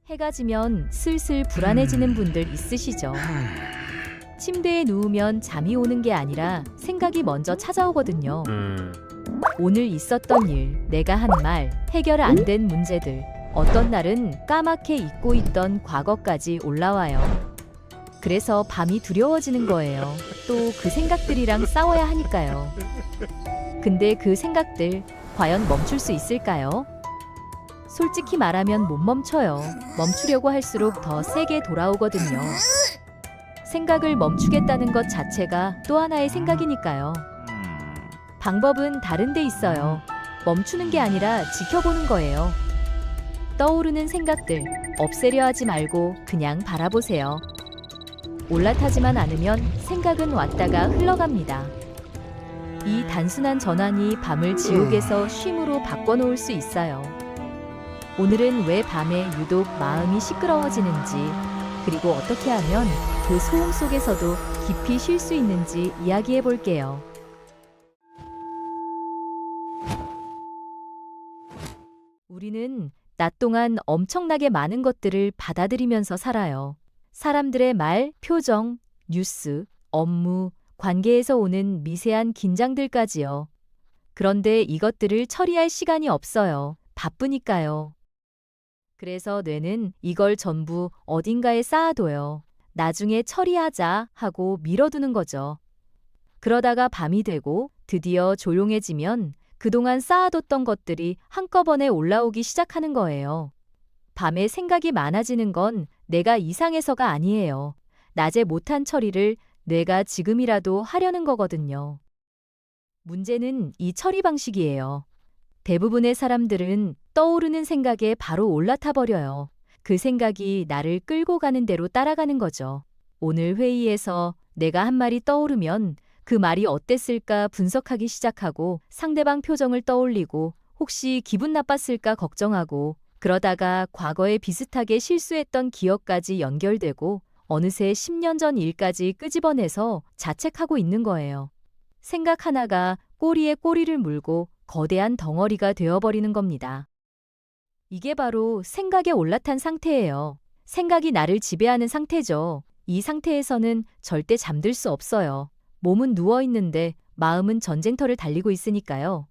해가 지면 슬슬 불안해지는 분들 있으시죠? 침대에 누우면 잠이 오는 게 아니라 생각이 먼저 찾아오거든요. 오늘 있었던 일, 내가 한 말, 해결 안 된 문제들, 어떤 날은 까맣게 잊고 있던 과거까지 올라와요. 그래서 밤이 두려워지는 거예요. 또 그 생각들이랑 싸워야 하니까요. 근데 그 생각들 과연 멈출 수 있을까요? 솔직히 말하면 못 멈춰요. 멈추려고 할수록 더 세게 돌아오거든요. 생각을 멈추겠다는 것 자체가 또 하나의 생각이니까요. 방법은 다른 데 있어요. 멈추는 게 아니라 지켜보는 거예요. 떠오르는 생각들 없애려 하지 말고 그냥 바라보세요. 올라타지만 않으면 생각은 왔다가 흘러갑니다. 이 단순한 전환이 밤을 지옥에서 쉼으로 바꿔놓을 수 있어요. 오늘은 왜 밤에 유독 마음이 시끄러워지는지, 그리고 어떻게 하면 그 소음 속에서도 깊이 쉴 수 있는지 이야기해 볼게요. 우리는 낮 동안 엄청나게 많은 것들을 받아들이면서 살아요. 사람들의 말, 표정, 뉴스, 업무, 관계에서 오는 미세한 긴장들까지요. 그런데 이것들을 처리할 시간이 없어요. 바쁘니까요. 그래서 뇌는 이걸 전부 어딘가에 쌓아둬요. 나중에 처리하자 하고 밀어두는 거죠. 그러다가 밤이 되고 드디어 조용해지면 그동안 쌓아뒀던 것들이 한꺼번에 올라오기 시작하는 거예요. 밤에 생각이 많아지는 건 내가 이상해서가 아니에요. 낮에 못한 처리를 뇌가 지금이라도 하려는 거거든요. 문제는 이 처리 방식이에요. 대부분의 사람들은 떠오르는 생각에 바로 올라타 버려요. 그 생각이 나를 끌고 가는 대로 따라가는 거죠. 오늘 회의에서 내가 한 말이 떠오르면 그 말이 어땠을까 분석하기 시작하고 상대방 표정을 떠올리고 혹시 기분 나빴을까 걱정하고 그러다가 과거에 비슷하게 실수했던 기억까지 연결되고 어느새 10년 전 일까지 끄집어내서 자책하고 있는 거예요. 생각 하나가 꼬리에 꼬리를 물고 거대한 덩어리가 되어버리는 겁니다. 이게 바로 생각에 올라탄 상태예요. 생각이 나를 지배하는 상태죠. 이 상태에서는 절대 잠들 수 없어요. 몸은 누워있는데 마음은 전쟁터를 달리고 있으니까요.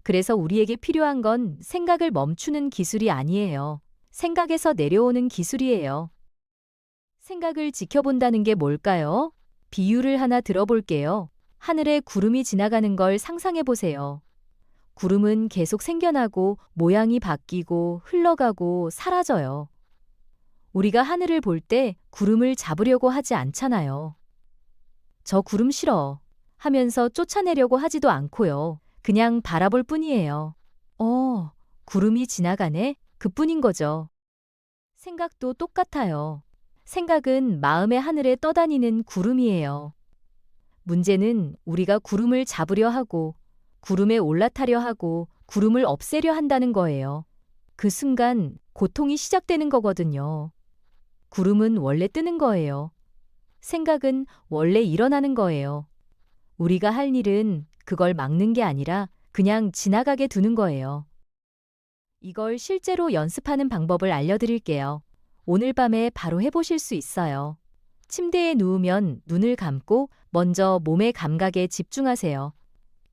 그래서 우리에게 필요한 건 생각을 멈추는 기술이 아니에요. 생각에서 내려오는 기술이에요. 생각을 지켜본다는 게 뭘까요? 비유를 하나 들어볼게요. 하늘에 구름이 지나가는 걸 상상해 보세요. 구름은 계속 생겨나고 모양이 바뀌고 흘러가고 사라져요. 우리가 하늘을 볼 때 구름을 잡으려고 하지 않잖아요. 저 구름 싫어 하면서 쫓아내려고 하지도 않고요. 그냥 바라볼 뿐이에요. 구름이 지나가네? 그뿐인 거죠. 생각도 똑같아요. 생각은 마음의 하늘에 떠다니는 구름이에요. 문제는 우리가 구름을 잡으려 하고 구름에 올라타려 하고 구름을 없애려 한다는 거예요. 그 순간 고통이 시작되는 거거든요. 구름은 원래 뜨는 거예요. 생각은 원래 일어나는 거예요. 우리가 할 일은 그걸 막는 게 아니라 그냥 지나가게 두는 거예요. 이걸 실제로 연습하는 방법을 알려드릴게요. 오늘 밤에 바로 해보실 수 있어요. 침대에 누우면 눈을 감고 먼저 몸의 감각에 집중하세요.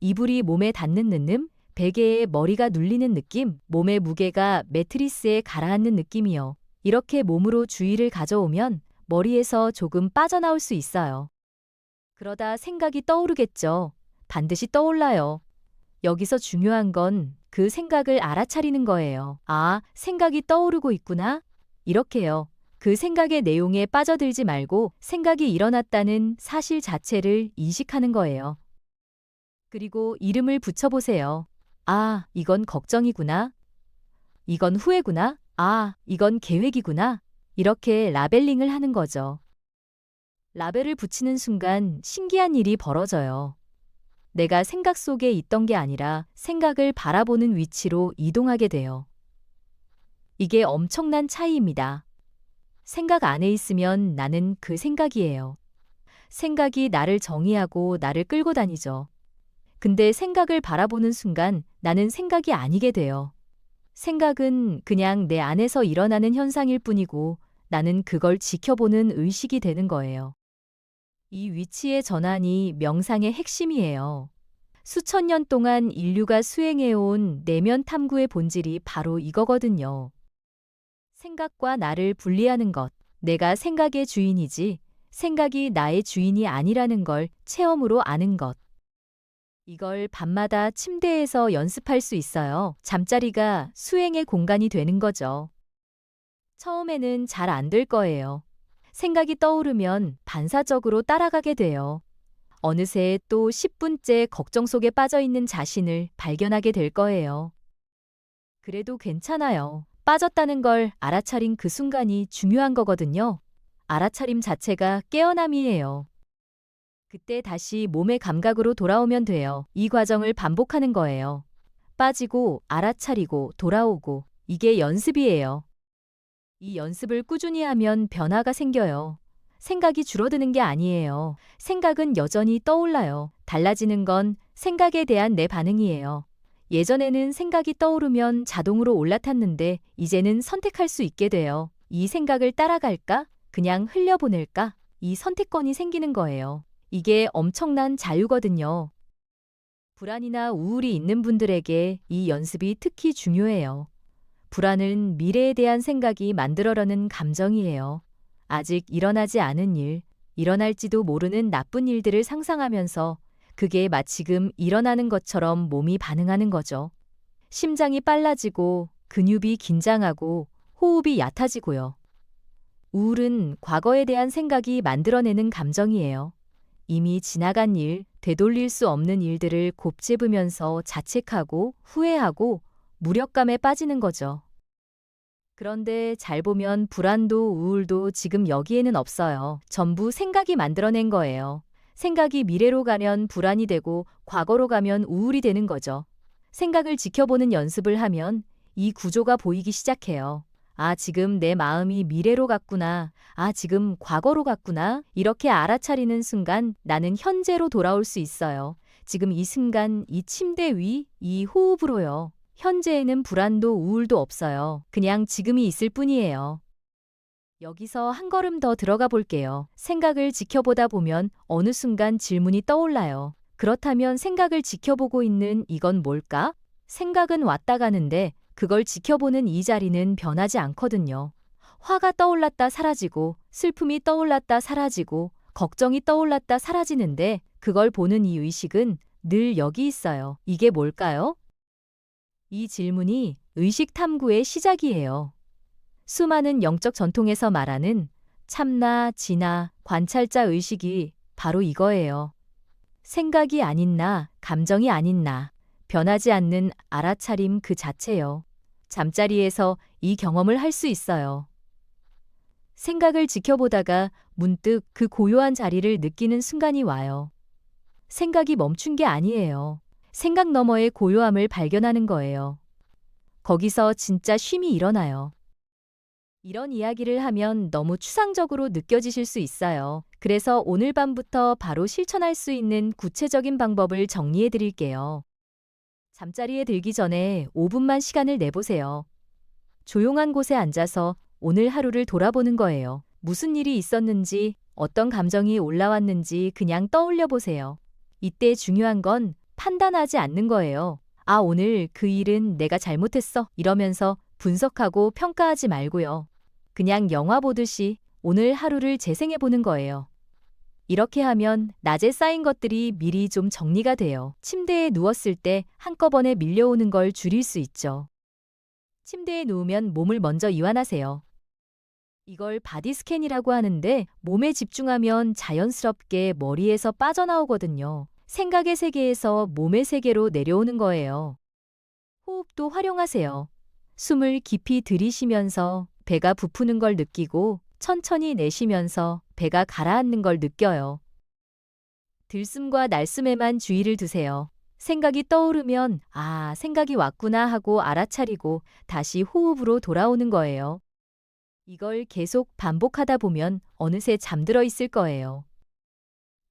이불이 몸에 닿는 느낌, 베개에 머리가 눌리는 느낌, 몸의 무게가 매트리스에 가라앉는 느낌이요. 이렇게 몸으로 주의를 가져오면 머리에서 조금 빠져나올 수 있어요. 그러다 생각이 떠오르겠죠. 반드시 떠올라요. 여기서 중요한 건 그 생각을 알아차리는 거예요. 아, 생각이 떠오르고 있구나. 이렇게요. 그 생각의 내용에 빠져들지 말고 생각이 일어났다는 사실 자체를 인식하는 거예요. 그리고 이름을 붙여보세요. 아, 이건 걱정이구나. 이건 후회구나. 아, 이건 계획이구나. 이렇게 라벨링을 하는 거죠. 라벨을 붙이는 순간 신기한 일이 벌어져요. 내가 생각 속에 있던 게 아니라 생각을 바라보는 위치로 이동하게 돼요. 이게 엄청난 차이입니다. 생각 안에 있으면 나는 그 생각이에요. 생각이 나를 정의하고 나를 끌고 다니죠. 근데 생각을 바라보는 순간 나는 생각이 아니게 돼요. 생각은 그냥 내 안에서 일어나는 현상일 뿐이고 나는 그걸 지켜보는 의식이 되는 거예요. 이 위치의 전환이 명상의 핵심이에요. 수천 년 동안 인류가 수행해온 내면 탐구의 본질이 바로 이거거든요. 생각과 나를 분리하는 것. 내가 생각의 주인이지 생각이 나의 주인이 아니라는 걸 체험으로 아는 것. 이걸 밤마다 침대에서 연습할 수 있어요. 잠자리가 수행의 공간이 되는 거죠. 처음에는 잘 안 될 거예요. 생각이 떠오르면 반사적으로 따라가게 돼요. 어느새 또 10분째 걱정 속에 빠져 있는 자신을 발견하게 될 거예요. 그래도 괜찮아요. 빠졌다는 걸 알아차린 그 순간이 중요한 거거든요. 알아차림 자체가 깨어남이에요. 그때 다시 몸의 감각으로 돌아오면 돼요. 이 과정을 반복하는 거예요. 빠지고, 알아차리고, 돌아오고. 이게 연습이에요. 이 연습을 꾸준히 하면 변화가 생겨요. 생각이 줄어드는 게 아니에요. 생각은 여전히 떠올라요. 달라지는 건 생각에 대한 내 반응이에요. 예전에는 생각이 떠오르면 자동으로 올라탔는데 이제는 선택할 수 있게 돼요. 이 생각을 따라갈까? 그냥 흘려보낼까? 이 선택권이 생기는 거예요. 이게 엄청난 자유거든요. 불안이나 우울이 있는 분들에게 이 연습이 특히 중요해요. 불안은 미래에 대한 생각이 만들어내는 감정이에요. 아직 일어나지 않은 일, 일어날지도 모르는 나쁜 일들을 상상하면서 그게 마치금 일어나는 것처럼 몸이 반응하는 거죠. 심장이 빨라지고 근육이 긴장하고 호흡이 얕아지고요. 우울은 과거에 대한 생각이 만들어내는 감정이에요. 이미 지나간 일, 되돌릴 수 없는 일들을 곱씹으면서 자책하고 후회하고 무력감에 빠지는 거죠. 그런데 잘 보면 불안도 우울도 지금 여기에는 없어요. 전부 생각이 만들어낸 거예요. 생각이 미래로 가면 불안이 되고 과거로 가면 우울이 되는 거죠. 생각을 지켜보는 연습을 하면 이 구조가 보이기 시작해요. 아, 지금 내 마음이 미래로 갔구나. 아, 지금 과거로 갔구나. 이렇게 알아차리는 순간 나는 현재로 돌아올 수 있어요. 지금 이 순간 이 침대 위, 이 호흡으로요. 현재에는 불안도 우울도 없어요. 그냥 지금이 있을 뿐이에요. 여기서 한 걸음 더 들어가 볼게요. 생각을 지켜보다 보면 어느 순간 질문이 떠올라요. 그렇다면 생각을 지켜보고 있는 이건 뭘까? 생각은 왔다 가는데 그걸 지켜보는 이 자리는 변하지 않거든요. 화가 떠올랐다 사라지고 슬픔이 떠올랐다 사라지고 걱정이 떠올랐다 사라지는데 그걸 보는 이 의식은 늘 여기 있어요. 이게 뭘까요? 이 질문이 의식 탐구의 시작이에요. 수많은 영적 전통에서 말하는 참나, 진나, 관찰자 의식이 바로 이거예요. 생각이 아닌 나, 감정이 아닌 나, 변하지 않는 알아차림 그 자체요. 잠자리에서 이 경험을 할 수 있어요. 생각을 지켜보다가 문득 그 고요한 자리를 느끼는 순간이 와요. 생각이 멈춘 게 아니에요. 생각 너머의 고요함을 발견하는 거예요. 거기서 진짜 쉼이 일어나요. 이런 이야기를 하면 너무 추상적으로 느껴지실 수 있어요. 그래서 오늘 밤부터 바로 실천할 수 있는 구체적인 방법을 정리해 드릴게요. 잠자리에 들기 전에 5분만 시간을 내보세요. 조용한 곳에 앉아서 오늘 하루를 돌아보는 거예요. 무슨 일이 있었는지, 어떤 감정이 올라왔는지 그냥 떠올려 보세요. 이때 중요한 건 판단하지 않는 거예요. 아, 오늘 그 일은 내가 잘못했어. 이러면서 분석하고 평가하지 말고요. 그냥 영화 보듯이 오늘 하루를 재생해 보는 거예요. 이렇게 하면 낮에 쌓인 것들이 미리 좀 정리가 돼요. 침대에 누웠을 때 한꺼번에 밀려오는 걸 줄일 수 있죠. 침대에 누우면 몸을 먼저 이완하세요. 이걸 바디 스캔이라고 하는데 몸에 집중하면 자연스럽게 머리에서 빠져나오거든요. 생각의 세계에서 몸의 세계로 내려오는 거예요. 호흡도 활용하세요. 숨을 깊이 들이쉬면서 배가 부푸는 걸 느끼고 천천히 내쉬면서 배가 가라앉는 걸 느껴요. 들숨과 날숨에만 주의를 두세요. 생각이 떠오르면 아, 생각이 왔구나 하고 알아차리고 다시 호흡으로 돌아오는 거예요. 이걸 계속 반복하다 보면 어느새 잠들어 있을 거예요.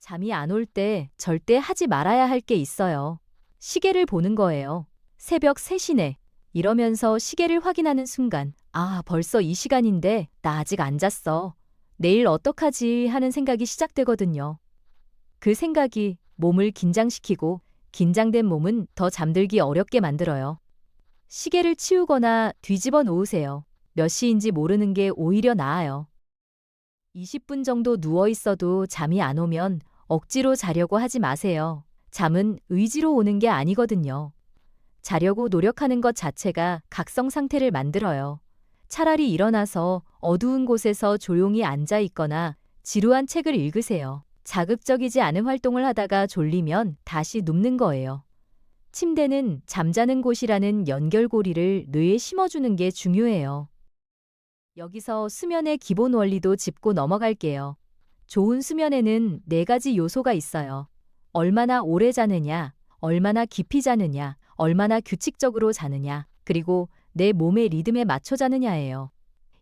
잠이 안 올 때 절대 하지 말아야 할 게 있어요. 시계를 보는 거예요. 새벽 3시네. 이러면서 시계를 확인하는 순간, 아, 벌써 이 시간인데 나 아직 안 잤어. 내일 어떡하지 하는 생각이 시작되거든요. 그 생각이 몸을 긴장시키고 긴장된 몸은 더 잠들기 어렵게 만들어요. 시계를 치우거나 뒤집어 놓으세요. 몇 시인지 모르는 게 오히려 나아요. 20분 정도 누워 있어도 잠이 안 오면 억지로 자려고 하지 마세요. 잠은 의지로 오는 게 아니거든요. 자려고 노력하는 것 자체가 각성 상태를 만들어요. 차라리 일어나서 어두운 곳에서 조용히 앉아 있거나 지루한 책을 읽으세요. 자극적이지 않은 활동을 하다가 졸리면 다시 눕는 거예요. 침대는 잠자는 곳이라는 연결고리를 뇌에 심어주는 게 중요해요. 여기서 수면의 기본 원리도 짚고 넘어갈게요. 좋은 수면에는 4가지 요소가 있어요. 얼마나 오래 자느냐, 얼마나 깊이 자느냐, 얼마나 규칙적으로 자느냐, 그리고 내 몸의 리듬에 맞춰 자느냐예요.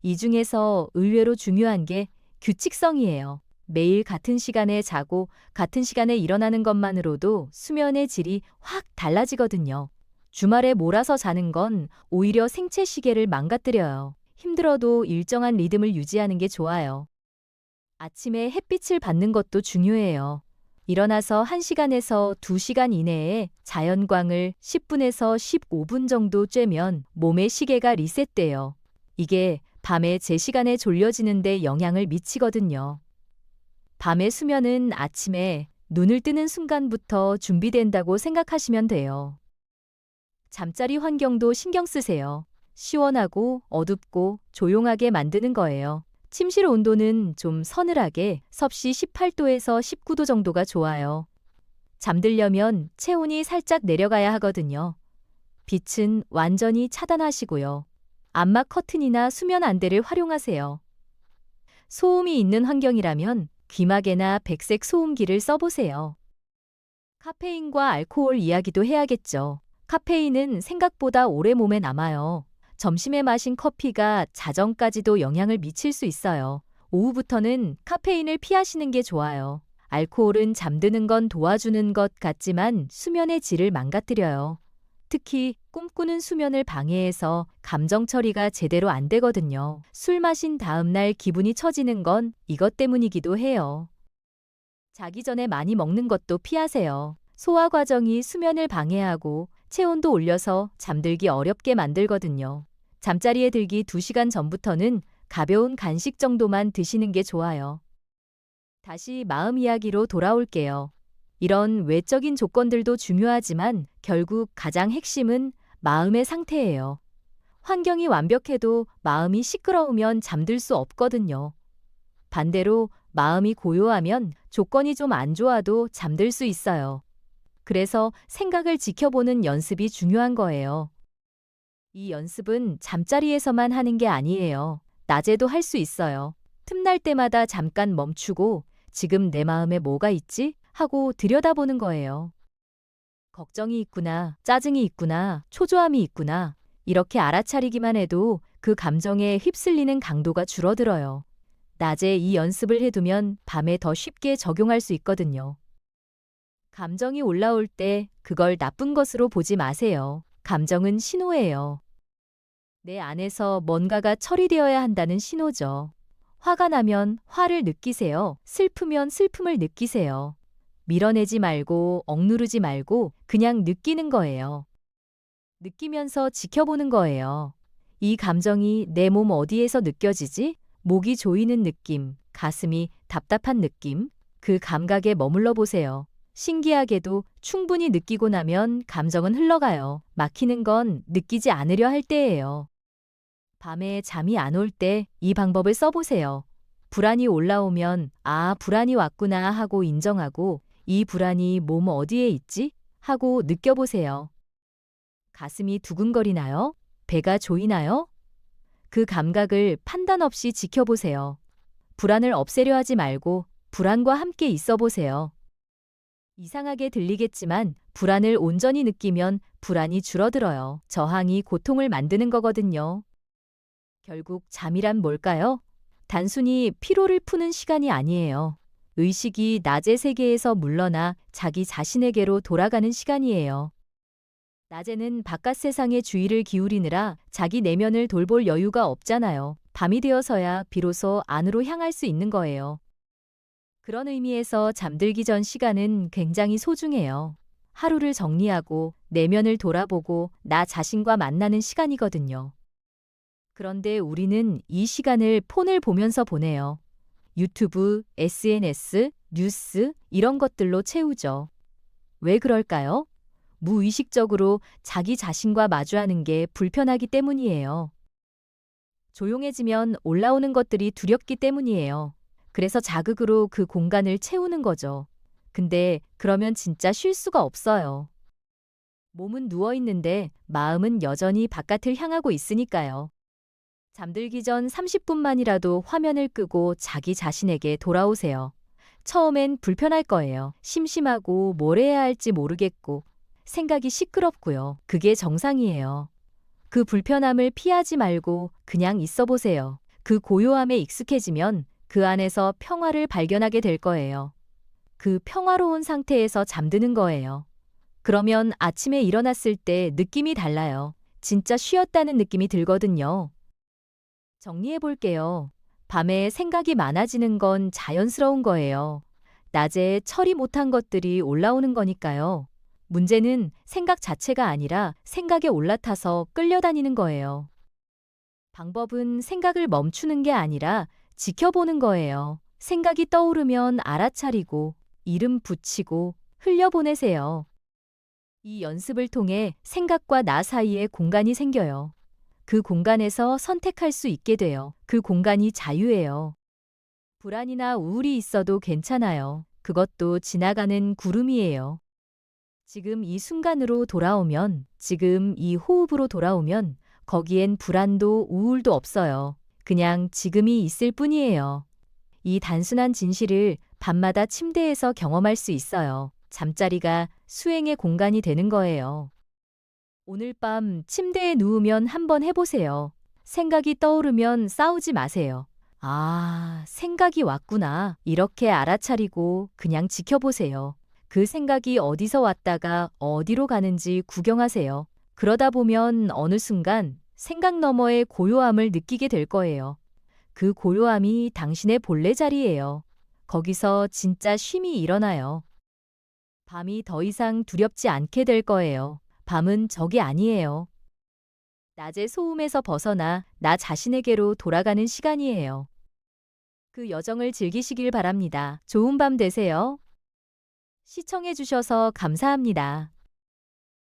이 중에서 의외로 중요한 게 규칙성이에요. 매일 같은 시간에 자고 같은 시간에 일어나는 것만으로도 수면의 질이 확 달라지거든요. 주말에 몰아서 자는 건 오히려 생체 시계를 망가뜨려요. 힘들어도 일정한 리듬을 유지하는 게 좋아요. 아침에 햇빛을 받는 것도 중요해요. 일어나서 1시간에서 2시간 이내에 자연광을 10분에서 15분 정도 쬐면 몸의 시계가 리셋돼요. 이게 밤에 제 시간에 졸려지는데 영향을 미치거든요. 밤의 수면은 아침에 눈을 뜨는 순간부터 준비된다고 생각하시면 돼요. 잠자리 환경도 신경 쓰세요. 시원하고 어둡고 조용하게 만드는 거예요. 침실 온도는 좀 서늘하게 섭씨 18도에서 19도 정도가 좋아요. 잠들려면 체온이 살짝 내려가야 하거든요. 빛은 완전히 차단하시고요. 암막 커튼이나 수면 안대를 활용하세요. 소음이 있는 환경이라면 귀마개나 백색 소음기를 써보세요. 카페인과 알코올 이야기도 해야겠죠. 카페인은 생각보다 오래 몸에 남아요. 점심에 마신 커피가 자정까지도 영향을 미칠 수 있어요. 오후부터는 카페인을 피하시는 게 좋아요. 알코올은 잠드는 건 도와주는 것 같지만 수면의 질을 망가뜨려요. 특히 꿈꾸는 수면을 방해해서 감정 처리가 제대로 안 되거든요. 술 마신 다음 날 기분이 처지는 건 이것 때문이기도 해요. 자기 전에 많이 먹는 것도 피하세요. 소화 과정이 수면을 방해하고 체온도 올려서 잠들기 어렵게 만들거든요. 잠자리에 들기 2시간 전부터는 가벼운 간식 정도만 드시는 게 좋아요. 다시 마음 이야기로 돌아올게요. 이런 외적인 조건들도 중요하지만 결국 가장 핵심은 마음의 상태예요. 환경이 완벽해도 마음이 시끄러우면 잠들 수 없거든요. 반대로 마음이 고요하면 조건이 좀 안 좋아도 잠들 수 있어요. 그래서 생각을 지켜보는 연습이 중요한 거예요. 이 연습은 잠자리에서만 하는 게 아니에요. 낮에도 할 수 있어요. 틈날 때마다 잠깐 멈추고 지금 내 마음에 뭐가 있지? 하고 들여다보는 거예요. 걱정이 있구나, 짜증이 있구나, 초조함이 있구나. 이렇게 알아차리기만 해도 그 감정에 휩쓸리는 강도가 줄어들어요. 낮에 이 연습을 해두면 밤에 더 쉽게 적용할 수 있거든요. 감정이 올라올 때 그걸 나쁜 것으로 보지 마세요. 감정은 신호예요. 내 안에서 뭔가가 처리되어야 한다는 신호죠. 화가 나면 화를 느끼세요. 슬프면 슬픔을 느끼세요. 밀어내지 말고 억누르지 말고 그냥 느끼는 거예요. 느끼면서 지켜보는 거예요. 이 감정이 내 몸 어디에서 느껴지지? 목이 조이는 느낌, 가슴이 답답한 느낌, 그 감각에 머물러 보세요. 신기하게도 충분히 느끼고 나면 감정은 흘러가요. 막히는 건 느끼지 않으려 할 때예요. 밤에 잠이 안 올 때 이 방법을 써보세요. 불안이 올라오면 아, 불안이 왔구나 하고 인정하고 이 불안이 몸 어디에 있지? 하고 느껴보세요. 가슴이 두근거리나요? 배가 조이나요? 그 감각을 판단 없이 지켜보세요. 불안을 없애려 하지 말고 불안과 함께 있어 보세요. 이상하게 들리겠지만 불안을 온전히 느끼면 불안이 줄어들어요. 저항이 고통을 만드는 거거든요. 결국 잠이란 뭘까요? 단순히 피로를 푸는 시간이 아니에요. 의식이 낮의 세계에서 물러나 자기 자신에게로 돌아가는 시간이에요. 낮에는 바깥 세상에 주의를 기울이느라 자기 내면을 돌볼 여유가 없잖아요. 밤이 되어서야 비로소 안으로 향할 수 있는 거예요. 그런 의미에서 잠들기 전 시간은 굉장히 소중해요. 하루를 정리하고 내면을 돌아보고 나 자신과 만나는 시간이거든요. 그런데 우리는 이 시간을 폰을 보면서 보내요. 유튜브, SNS, 뉴스 이런 것들로 채우죠. 왜 그럴까요? 무의식적으로 자기 자신과 마주하는 게 불편하기 때문이에요. 조용해지면 올라오는 것들이 두렵기 때문이에요. 그래서 자극으로 그 공간을 채우는 거죠. 근데 그러면 진짜 쉴 수가 없어요. 몸은 누워 있는데 마음은 여전히 바깥을 향하고 있으니까요. 잠들기 전 30분만이라도 화면을 끄고 자기 자신에게 돌아오세요. 처음엔 불편할 거예요. 심심하고 뭘 해야 할지 모르겠고 생각이 시끄럽고요. 그게 정상이에요. 그 불편함을 피하지 말고 그냥 있어 보세요. 그 고요함에 익숙해지면 그 안에서 평화를 발견하게 될 거예요. 그 평화로운 상태에서 잠드는 거예요. 그러면 아침에 일어났을 때 느낌이 달라요. 진짜 쉬었다는 느낌이 들거든요. 정리해 볼게요. 밤에 생각이 많아지는 건 자연스러운 거예요. 낮에 처리 못한 것들이 올라오는 거니까요. 문제는 생각 자체가 아니라 생각에 올라타서 끌려다니는 거예요. 방법은 생각을 멈추는 게 아니라 지켜보는 거예요. 생각이 떠오르면 알아차리고 이름 붙이고 흘려보내세요. 이 연습을 통해 생각과 나 사이에 공간이 생겨요. 그 공간에서 선택할 수 있게 돼요. 그 공간이 자유예요. 불안이나 우울이 있어도 괜찮아요. 그것도 지나가는 구름이에요. 지금 이 순간으로 돌아오면, 지금 이 호흡으로 돌아오면 거기엔 불안도 우울도 없어요. 그냥 지금이 있을 뿐이에요. 이 단순한 진실을 밤마다 침대에서 경험할 수 있어요. 잠자리가 수행의 공간이 되는 거예요. 오늘 밤 침대에 누우면 한번 해보세요. 생각이 떠오르면 싸우지 마세요. 아, 생각이 왔구나. 이렇게 알아차리고 그냥 지켜보세요. 그 생각이 어디서 왔다가 어디로 가는지 구경하세요. 그러다 보면 어느 순간 생각 너머의 고요함을 느끼게 될 거예요. 그 고요함이 당신의 본래 자리예요. 거기서 진짜 쉼이 일어나요. 밤이 더 이상 두렵지 않게 될 거예요. 밤은 적이 아니에요. 낮의 소음에서 벗어나 나 자신에게로 돌아가는 시간이에요. 그 여정을 즐기시길 바랍니다. 좋은 밤 되세요. 시청해 주셔서 감사합니다.